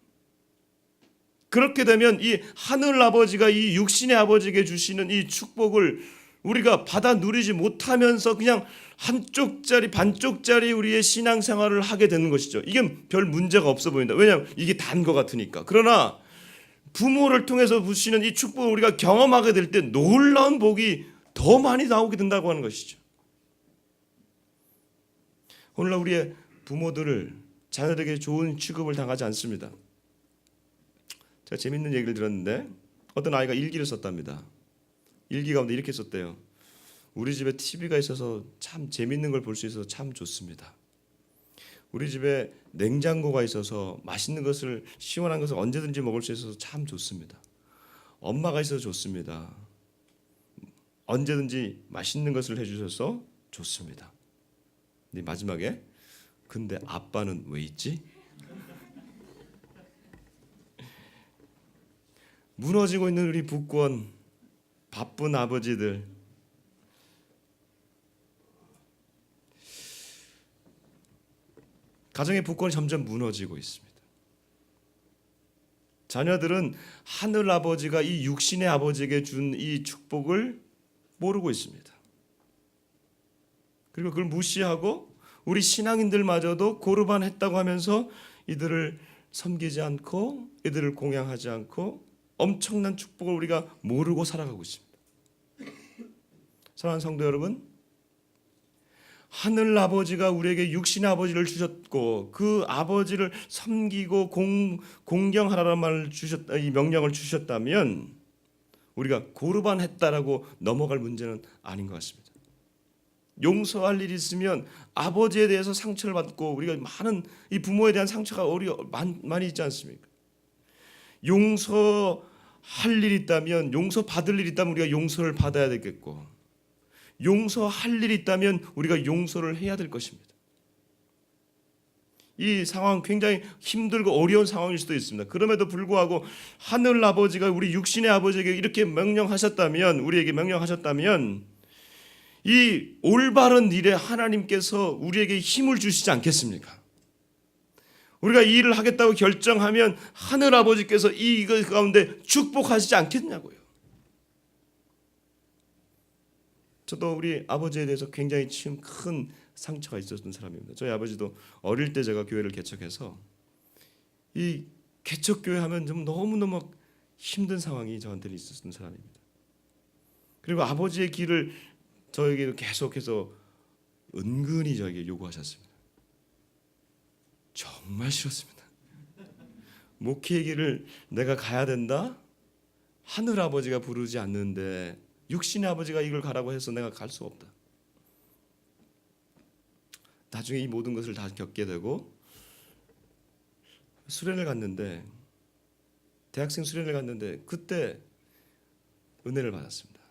그렇게 되면 이 하늘 아버지가 이 육신의 아버지에게 주시는 이 축복을 우리가 받아 누리지 못하면서 그냥 한쪽짜리 반쪽짜리 우리의 신앙생활을 하게 되는 것이죠. 이게 별 문제가 없어 보인다. 왜냐하면 이게 단 것 같으니까. 그러나 부모를 통해서 주시는 이 축복을 우리가 경험하게 될 때 놀라운 복이 더 많이 나오게 된다고 하는 것이죠. 오늘날 우리의 부모들을 자녀들에게 좋은 취급을 당하지 않습니다. 제가 재밌는 얘기를 들었는데 어떤 아이가 일기를 썼답니다. 일기 가운데 이렇게 썼대요. 우리 집에 TV가 있어서 참 재밌는 걸 볼 수 있어서 참 좋습니다. 우리 집에 냉장고가 있어서 맛있는 것을, 시원한 것을 언제든지 먹을 수 있어서 참 좋습니다. 엄마가 있어서 좋습니다. 언제든지 맛있는 것을 해주셔서 좋습니다. 근데 마지막에 근데 아빠는 왜 있지? 무너지고 있는 우리 부권, 바쁜 아버지들, 가정의 부권이 점점 무너지고 있습니다. 자녀들은 하늘 아버지가 이 육신의 아버지에게 준 이 축복을 모르고 있습니다. 그리고 그걸 무시하고 우리 신앙인들마저도 고르반 했다고 하면서 이들을 섬기지 않고 이들을 공양하지 않고 엄청난 축복을 우리가 모르고 살아가고 있습니다. 사랑하는 성도 여러분, 하늘 아버지가 우리에게 육신의 아버지를 주셨고 그 아버지를 섬기고 공경하라는 말을 주셨다, 이 명령을 주셨다면 우리가 고르반했다라고 넘어갈 문제는 아닌 것 같습니다. 용서할 일이 있으면 아버지에 대해서 상처를 받고 우리가 많은 이 부모에 대한 상처가 많이 있지 않습니까? 용서할 일이 있다면, 용서받을 일이 있다면 우리가 용서를 받아야 되겠고, 용서할 일이 있다면 우리가 용서를 해야 될 것입니다. 이 상황 굉장히 힘들고 어려운 상황일 수도 있습니다. 그럼에도 불구하고 하늘 아버지가 우리 육신의 아버지에게 이렇게 명령하셨다면, 우리에게 명령하셨다면 이 올바른 일에 하나님께서 우리에게 힘을 주시지 않겠습니까? 우리가 이 일을 하겠다고 결정하면 하늘 아버지께서 이거 가운데 축복하시지 않겠냐고요. 저도 우리 아버지에 대해서 굉장히 큰 상처가 있었던 사람입니다. 저희 아버지도 어릴 때 제가 교회를 개척해서 이 개척교회 하면 좀 너무너무 힘든 상황이 저한테는 있었던 사람입니다. 그리고 아버지의 길을 저에게 계속해서 은근히 저에게 요구하셨습니다. 정말 싫었습니다. 목회의 길을 내가 가야 된다? 하늘 아버지가 부르지 않는데 육신의 아버지가 이걸 가라고 해서 내가 갈 수 없다. 나중에 이 모든 것을 다 겪게 되고 수련을 갔는데, 대학생 수련을 갔는데 그때 은혜를 받았습니다.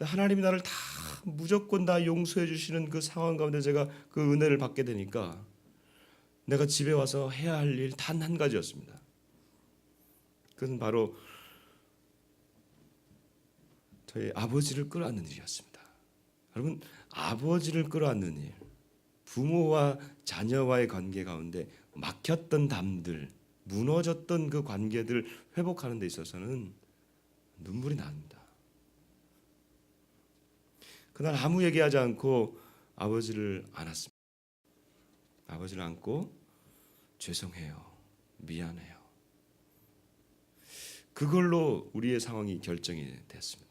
하나님이 나를 다 무조건 다 용서해 주시는 그 상황 가운데 제가 그 은혜를 받게 되니까 내가 집에 와서 해야 할 일 단 한 가지였습니다. 그것은 바로 저희 아버지를 끌어안는 일이었습니다. 여러분, 아버지를 끌어안는 일, 부모와 자녀와의 관계 가운데 막혔던 담들, 무너졌던 그 관계들 회복하는 데 있어서는 눈물이 납니다. 그날 아무 얘기하지 않고 아버지를 안았습니다. 아버지를 안고 죄송해요, 미안해요. 그걸로 우리의 상황이 결정이 됐습니다.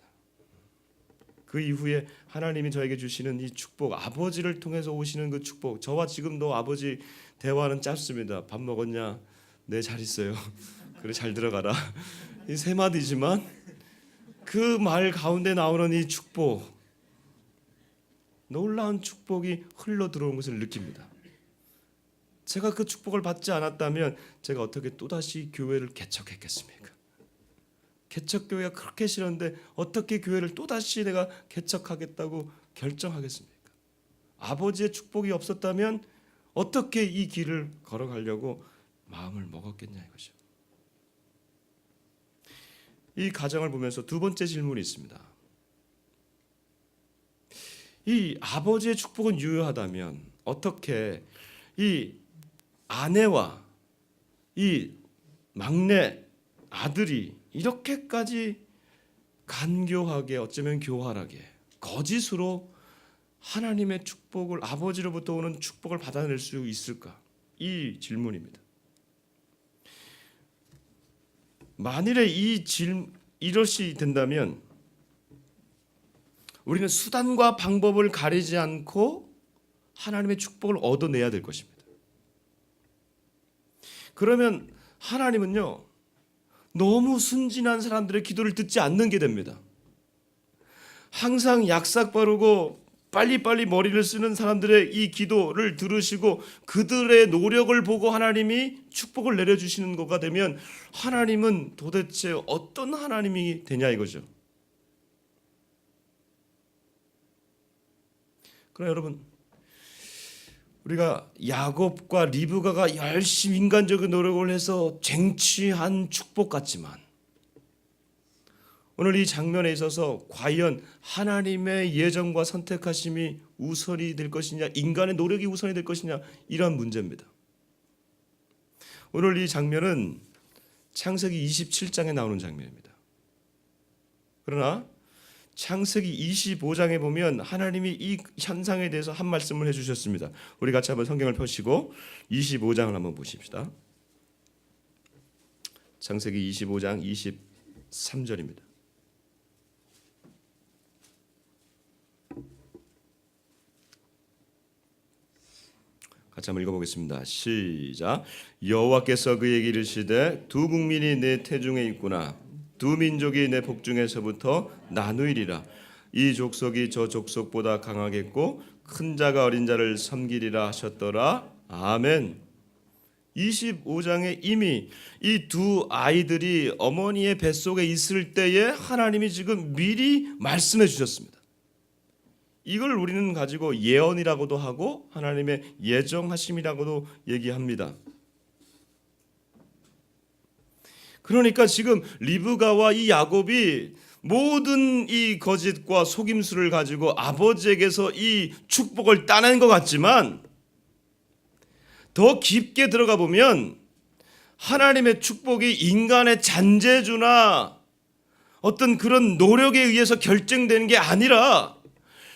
그 이후에 하나님이 저에게 주시는 이 축복, 아버지를 통해서 오시는 그 축복, 저와 지금도 아버지 대화는 짧습니다. 밥 먹었냐? 네, 잘 있어요. 그래, 잘 들어가라. 이 세 마디지만 그 말 가운데 나오는 이 축복, 놀라운 축복이 흘러 들어온 것을 느낍니다. 제가 그 축복을 받지 않았다면 제가 어떻게 또다시 교회를 개척했겠습니까? 개척교회가 그렇게 싫었는데 어떻게 교회를 또다시 내가 개척하겠다고 결정하겠습니까? 아버지의 축복이 없었다면 어떻게 이 길을 걸어가려고 마음을 먹었겠냐 이것이죠. 이 가정을 보면서 두 번째 질문이 있습니다. 이 아버지의 축복은 유효하다면 어떻게 이 아내와 이 막내 아들이 이렇게까지 간교하게, 어쩌면 교활하게 거짓으로 하나님의 축복을, 아버지로부터 오는 축복을 받아낼 수 있을까? 이 질문입니다. 만일에 이것이 된다면 우리는 수단과 방법을 가리지 않고 하나님의 축복을 얻어내야 될 것입니다. 그러면 하나님은요, 너무 순진한 사람들의 기도를 듣지 않는 게 됩니다. 항상 약삭 빠르고 빨리빨리 머리를 쓰는 사람들의 이 기도를 들으시고 그들의 노력을 보고 하나님이 축복을 내려주시는 것가 되면 하나님은 도대체 어떤 하나님이 되냐 이거죠. 그러나 여러분, 우리가 야곱과 리브가가 열심히 인간적인 노력을 해서 쟁취한 축복 같지만 오늘 이 장면에 있어서 과연 하나님의 예정과 선택하심이 우선이 될 것이냐, 인간의 노력이 우선이 될 것이냐, 이런 문제입니다. 오늘 이 장면은 창세기 27장에 나오는 장면입니다. 그러나 창세기 25장에 보면 하나님이 이 현상에 대해서 한 말씀을 해주셨습니다. 우리 같이 한번 성경을 펴시고 25장을 한번 보십시다. 창세기 25장 23절입니다. 같이 한번 읽어보겠습니다. 시작. 여호와께서 그에게 이르시되 두 국민이 내 태중에 있구나. 두 민족이 내 복중에서부터 나누이리라. 이 족속이 저 족속보다 강하겠고 큰 자가 어린 자를 섬기리라 하셨더라. 아멘. 25장에 이미 이 두 아이들이 어머니의 뱃속에 있을 때에 하나님이 지금 미리 말씀해 주셨습니다. 이걸 우리는 가지고 예언이라고도 하고 하나님의 예정하심이라고도 얘기합니다. 그러니까 지금 리브가와 이 야곱이 모든 이 거짓과 속임수를 가지고 아버지에게서 이 축복을 따낸 것 같지만 더 깊게 들어가 보면 하나님의 축복이 인간의 잔재주나 어떤 그런 노력에 의해서 결정되는 게 아니라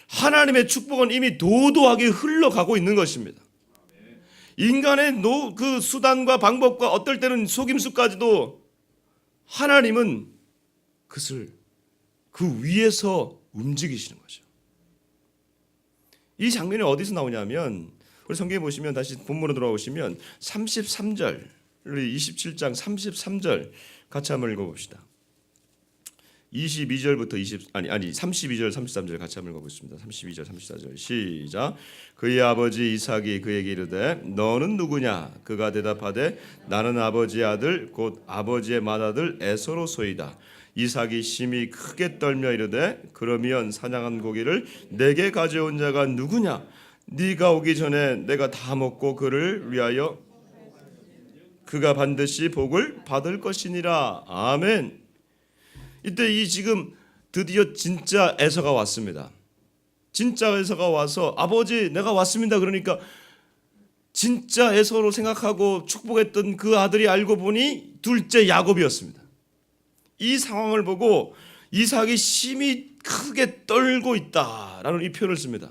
하나님의 축복은 이미 도도하게 흘러가고 있는 것입니다. 인간의 그 수단과 방법과 어떨 때는 속임수까지도 하나님은 그것을 그 위에서 움직이시는 거죠. 이 장면이 어디서 나오냐면 우리 성경에 보시면 다시 본문으로 돌아오시면 33절, 27장 33절 같이 한번 읽어봅시다. 32절부터 32절 33절 같이 한번 읽어보겠습니다. 32절 34절 시작. 그의 아버지 이삭이 그에게 이르되 너는 누구냐? 그가 대답하되 나는 아버지의 아들 곧 아버지의 맏아들 에서로소이다. 이삭이 심히 크게 떨며 이르되 그러면 사냥한 고기를 내게 가져온 자가 누구냐? 네가 오기 전에 내가 다 먹고 그를 위하여 그가 반드시 복을 받을 것이니라. 아멘. 이때 이 지금 드디어 진짜 에서가 왔습니다. 진짜 에서가 와서 아버지 내가 왔습니다. 그러니까 진짜 에서로 생각하고 축복했던 그 아들이 알고 보니 둘째 야곱이었습니다. 이 상황을 보고 이삭이 심히 크게 떨고 있다라는 이 표현을 씁니다.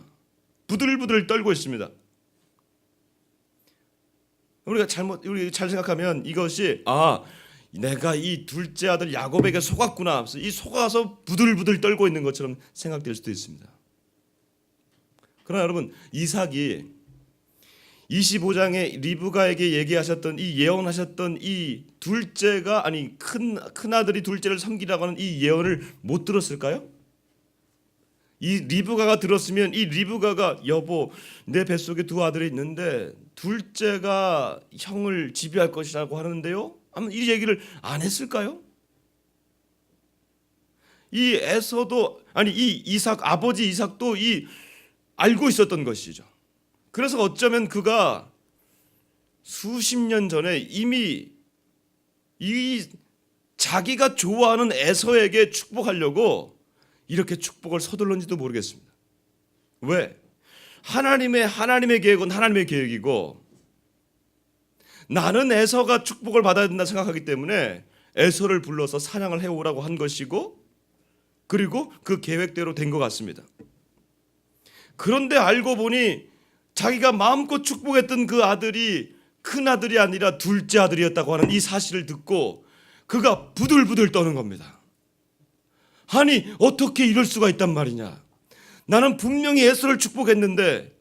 부들부들 떨고 있습니다. 우리 잘 생각하면 이것이 내가 이 둘째 아들 야곱에게 속았구나. 이 속아서 부들부들 떨고 있는 것처럼 생각될 수도 있습니다. 그러나 여러분 이삭이 25장에 리브가에게 얘기하셨던 이 예언하셨던 이 둘째가 큰 아들이 둘째를 섬기라고 하는 이 예언을 못 들었을까요? 이 리브가가 들었으면 이 리브가가 여보 내 뱃속에 두 아들이 있는데 둘째가 형을 지배할 것이라고 하는데요. 아마 이 얘기를 안 했을까요? 이 에서도 이 이삭 아버지 이삭도 이 알고 있었던 것이죠. 그래서 어쩌면 그가 수십 년 전에 이미 이 자기가 좋아하는 에서에게 축복하려고 이렇게 축복을 서둘렀는지도 모르겠습니다. 왜? 하나님의 계획은 하나님의 계획이고 나는 에서가 축복을 받아야 된다 생각하기 때문에 에서를 불러서 사냥을 해오라고 한 것이고 그리고 그 계획대로 된 것 같습니다. 그런데 알고 보니 자기가 마음껏 축복했던 그 아들이 큰 아들이 아니라 둘째 아들이었다고 하는 이 사실을 듣고 그가 부들부들 떠는 겁니다. 아니 어떻게 이럴 수가 있단 말이냐. 나는 분명히 에서를 축복했는데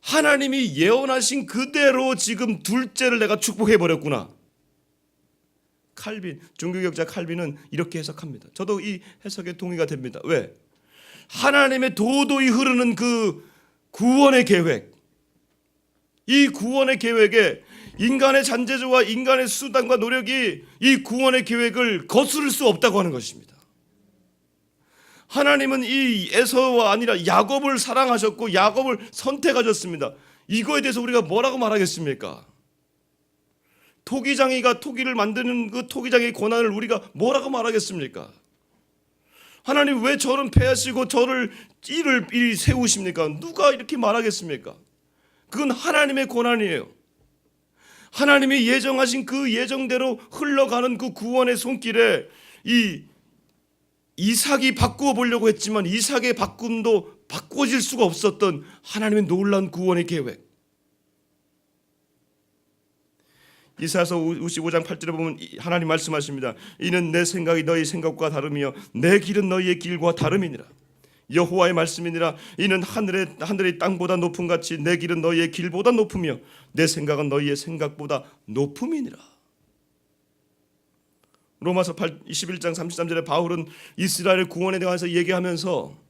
하나님이 예언하신 그대로 지금 둘째를 내가 축복해버렸구나. 칼빈, 종교개혁자 칼빈은 이렇게 해석합니다. 저도 이 해석에 동의가 됩니다. 왜? 하나님의 도도히 흐르는 그 구원의 계획, 이 구원의 계획에 인간의 잔재주와 인간의 수단과 노력이 이 구원의 계획을 거스를 수 없다고 하는 것입니다. 하나님은 이 에서와 아니라 야곱을 사랑하셨고 야곱을 선택하셨습니다. 이거에 대해서 우리가 뭐라고 말하겠습니까? 토기장이가 토기를 만드는 그 토기장의 고난을 우리가 뭐라고 말하겠습니까? 하나님 왜 저를 패하시고 저를 이를 세우십니까? 누가 이렇게 말하겠습니까? 그건 하나님의 고난이에요. 하나님이 예정하신 그 예정대로 흘러가는 그 구원의 손길에 이 이삭이 바꾸어 보려고 했지만 이삭의 바꿈도 바꿔질 수가 없었던 하나님의 놀라운 구원의 계획. 이사야서 55장 8절에 보면 하나님 말씀하십니다. 이는 내 생각이 너희 생각과 다름이요 내 길은 너희의 길과 다름이니라. 여호와의 말씀이니라. 이는 하늘의 땅보다 높음 같이 내 길은 너희의 길보다 높으며 내 생각은 너희의 생각보다 높음이니라. 로마서 21장 33절에 바울은 이스라엘 구원에 대해서 얘기하면서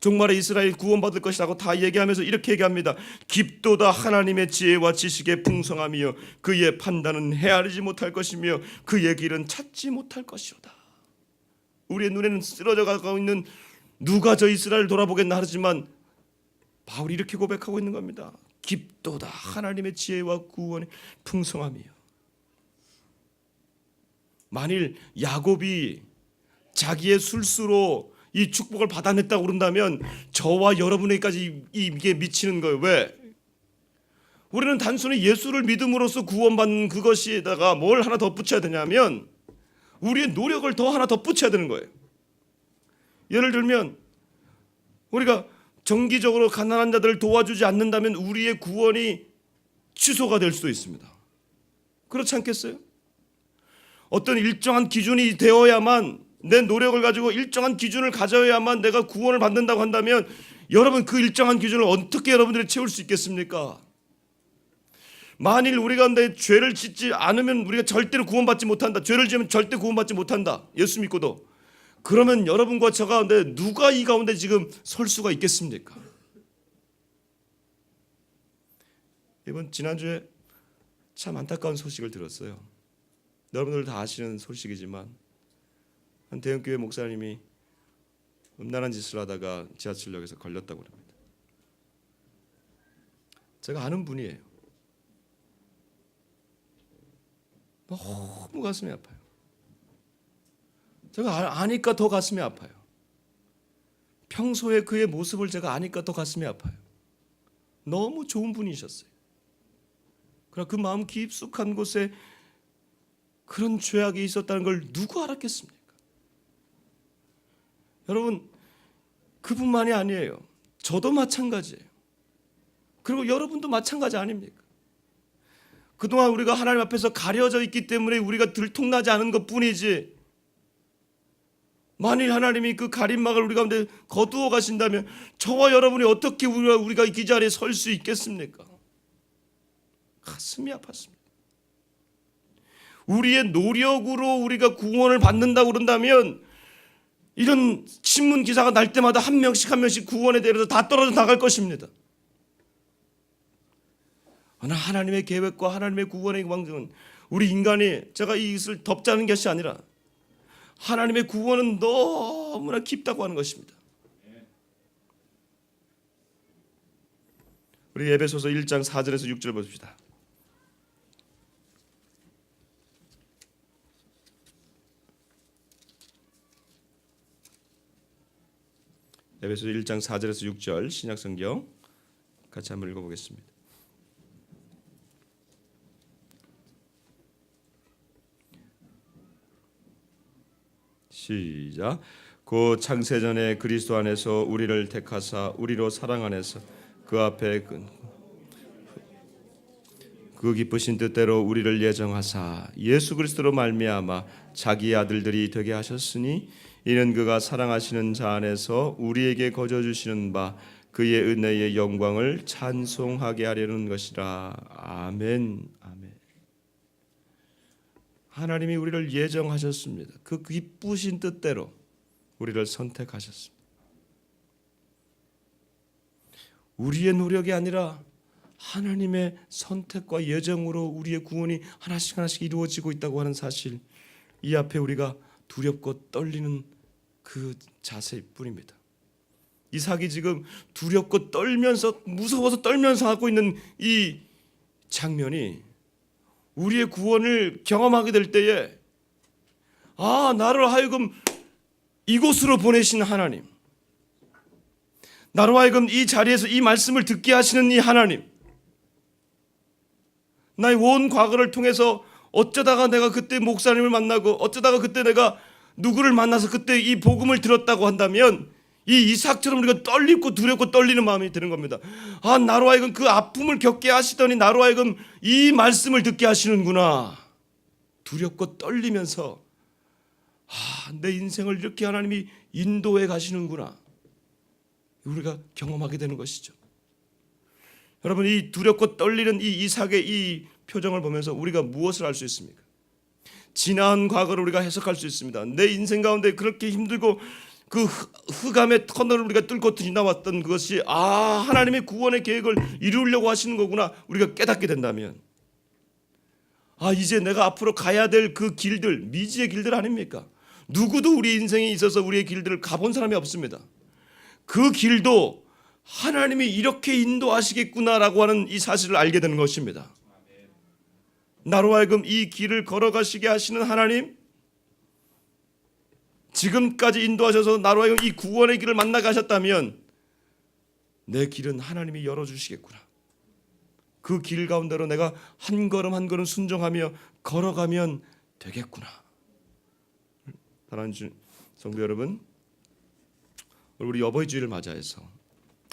정말 이스라엘 구원받을 것이라고 다 얘기하면서 이렇게 얘기합니다. 깊도다 하나님의 지혜와 지식의 풍성함이요 그의 판단은 헤아리지 못할 것이며 그의 길은 찾지 못할 것이로다. 우리의 눈에는 쓰러져 가고 있는 누가 저 이스라엘을 돌아보겠나 하지만 바울이 이렇게 고백하고 있는 겁니다. 깊도다 하나님의 지혜와 구원의 풍성함이요. 만일 야곱이 자기의 술수로 이 축복을 받아냈다고 그런다면 저와 여러분에게까지 이게 미치는 거예요. 왜? 우리는 단순히 예수를 믿음으로써 구원받는 그것에다가 뭘 하나 덧붙여야 되냐면 우리의 노력을 더 하나 덧붙여야 되는 거예요. 예를 들면 우리가 정기적으로 가난한 자들을 도와주지 않는다면 우리의 구원이 취소가 될 수도 있습니다. 그렇지 않겠어요? 어떤 일정한 기준이 되어야만 내 노력을 가지고 일정한 기준을 가져야만 내가 구원을 받는다고 한다면 여러분 그 일정한 기준을 어떻게 여러분들이 채울 수 있겠습니까? 만일 우리가 내 죄를 짓지 않으면 우리가 절대로 구원받지 못한다. 죄를 지으면 절대 구원받지 못한다. 예수 믿고도. 그러면 여러분과 저 가운데 누가 이 가운데 지금 설 수가 있겠습니까? 이번 지난주에 참 안타까운 소식을 들었어요. 여러분들 다 아시는 소식이지만 한 대형교회 목사님이 음란한 짓을 하다가 지하철역에서 걸렸다고 합니다. 제가 아는 분이에요. 너무 가슴이 아파요. 제가 아니까 더 가슴이 아파요. 평소에 그의 모습을 제가 아니까 더 가슴이 아파요. 너무 좋은 분이셨어요. 그러나 그 마음 깊숙한 곳에 그런 죄악이 있었다는 걸 누가 알았겠습니까? 여러분 그뿐만이 아니에요. 저도 마찬가지예요. 그리고 여러분도 마찬가지 아닙니까? 그동안 우리가 하나님 앞에서 가려져 있기 때문에 우리가 들통나지 않은 것뿐이지 만일 하나님이 그 가림막을 우리 가운데 거두어 가신다면 저와 여러분이 어떻게 우리가 이 자리에 설 수 있겠습니까? 가슴이 아팠습니다. 우리의 노력으로 우리가 구원을 받는다고 그런다면 이런 신문 기사가 날 때마다 한 명씩 구원에 대해서 다 떨어져 나갈 것입니다. 그러나 하나님의 계획과 하나님의 구원의 방식은 우리 인간이 제가 이것을 덮자는 것이 아니라 하나님의 구원은 너무나 깊다고 하는 것입니다. 우리 에베소서 1장 4절에서 6절 보십시다. 에베소서 1장 4절에서 6절 신약성경 같이 한번 읽어보겠습니다. 시작. 곧 창세전에 그리스도 안에서 우리를 택하사 우리로 사랑 안에서 그 앞에 그 기쁘신 뜻대로 우리를 예정하사 예수 그리스도로 말미암아 자기의 아들들이 되게 하셨으니 이는 그가 사랑하시는 자 안에서 우리에게 거저 주시는 바 그의 은혜의 영광을 찬송하게 하려는 것이라. 아멘. 아멘. 하나님이 우리를 예정하셨습니다. 그 기쁘신 뜻대로 우리를 선택하셨습니다. 우리의 노력이 아니라 하나님의 선택과 예정으로 우리의 구원이 하나씩 하나씩 이루어지고 있다고 하는 사실, 이 앞에 우리가 두렵고 떨리는 그 자세일 뿐입니다. 이삭이 지금 두렵고 떨면서, 무서워서 떨면서 하고 있는 이 장면이 우리의 구원을 경험하게 될 때에, 아, 나를 하여금 이곳으로 보내신 하나님, 나로 하여금 이 자리에서 이 말씀을 듣게 하시는 이 하나님, 나의 온 과거를 통해서 어쩌다가 내가 그때 목사님을 만나고 어쩌다가 그때 내가 누구를 만나서 그때 이 복음을 들었다고 한다면 이 이삭처럼 우리가 떨리고 두렵고 떨리는 마음이 드는 겁니다. 아, 나로 하여금 그 아픔을 겪게 하시더니 나로 하여금 이 말씀을 듣게 하시는구나. 두렵고 떨리면서 내 인생을 이렇게 하나님이 인도해 가시는구나. 우리가 경험하게 되는 것이죠. 여러분, 이 두렵고 떨리는 이 이삭의 이 표정을 보면서 우리가 무엇을 알 수 있습니까? 지난 과거를 우리가 해석할 수 있습니다. 내 인생 가운데 그렇게 힘들고 그 흑암의 터널을 우리가 뚫고 지나왔던 그것이 하나님의 구원의 계획을 이루려고 하시는 거구나 우리가 깨닫게 된다면, 이제 내가 앞으로 가야 될 그 길들, 미지의 길들 아닙니까? 누구도 우리 인생에 있어서 우리의 길들을 가본 사람이 없습니다. 그 길도 하나님이 이렇게 인도하시겠구나라고 하는 이 사실을 알게 되는 것입니다. 나로 하여금 이 길을 걸어가시게 하시는 하나님, 지금까지 인도하셔서 나로 하여금 이 구원의 길을 만나가셨다면 내 길은 하나님이 열어주시겠구나. 그 길 가운데로 내가 한 걸음 한 걸음 순종하며 걸어가면 되겠구나. 사랑하는 성도 여러분, 우리 어버이 주일을 맞이해서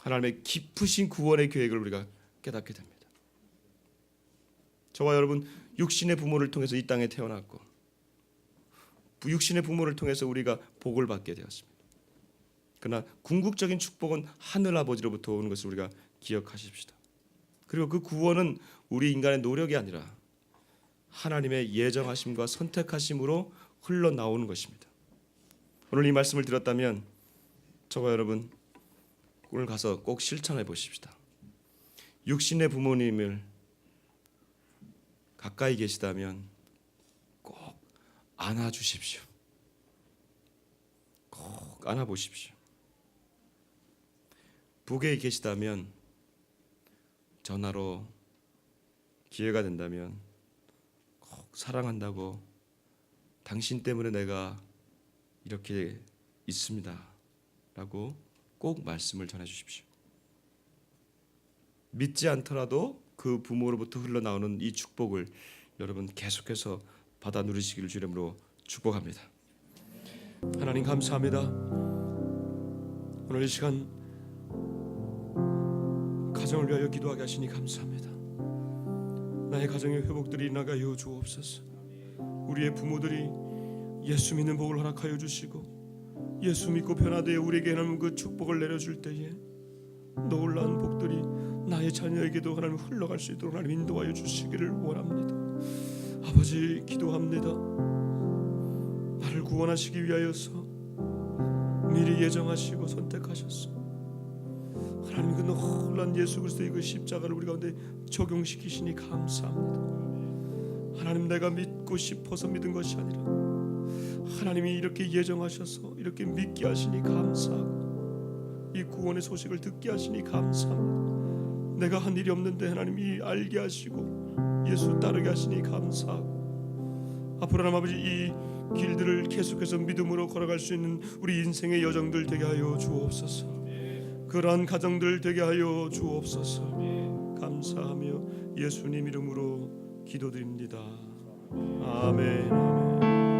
하나님의 깊으신 구원의 계획을 우리가 깨닫게 됩니다. 저와 여러분, 육신의 부모를 통해서 이 땅에 태어났고 육신의 부모를 통해서 우리가 복을 받게 되었습니다. 그러나 궁극적인 축복은 하늘 아버지로부터 오는 것을 우리가 기억하십시다. 그리고 그 구원은 우리 인간의 노력이 아니라 하나님의 예정하심과 선택하심으로 흘러나오는 것입니다. 오늘 이 말씀을 들었다면 저와 여러분, 오늘 가서 꼭 실천해 보십시다. 육신의 부모님을 가까이 계시다면 꼭 안아주십시오. 꼭 안아보십시오. 북에 계시다면 전화로 기회가 된다면 꼭 사랑한다고, 당신 때문에 내가 이렇게 있습니다 라고 꼭 말씀을 전해주십시오. 믿지 않더라도 그 부모로부터 흘러나오는 이 축복을 여러분 계속해서 받아 누리시기를 주 이름으로 축복합니다. 하나님 감사합니다. 오늘 이 시간 가정을 위하여 기도하게 하시니 감사합니다. 나의 가정의 회복들이 나가여 주옵소서. 우리의 부모들이 예수 믿는 복을 허락하여 주시고 예수 믿고 변화되어 우리에게 하나님 그 축복을 내려줄 때에 놀라운 복들이 나의 자녀에게도 하나님 흘러갈 수 있도록 하나님 인도하여 주시기를 원합니다. 아버지, 기도합니다. 나를 구원하시기 위하여서 미리 예정하시고 선택하셨소. 하나님, 그 놀란 예수 그리스도의 그 십자가를 우리 가운데 적용시키시니 감사합니다. 하나님, 내가 믿고 싶어서 믿은 것이 아니라 하나님이 이렇게 예정하셔서 이렇게 믿게 하시니 감사하고 이 구원의 소식을 듣게 하시니 감사합니다. 내가 한 일이 없는데 하나님이 알게 하시고 예수 따르게 하시니 감사하고, 앞으로 하나님 아버지 이 길들을 계속해서 믿음으로 걸어갈 수 있는 우리 인생의 여정들 되게 하여 주옵소서. 그러한 가정들 되게 하여 주옵소서. 감사하며 예수님 이름으로 기도드립니다. 아멘. 아멘.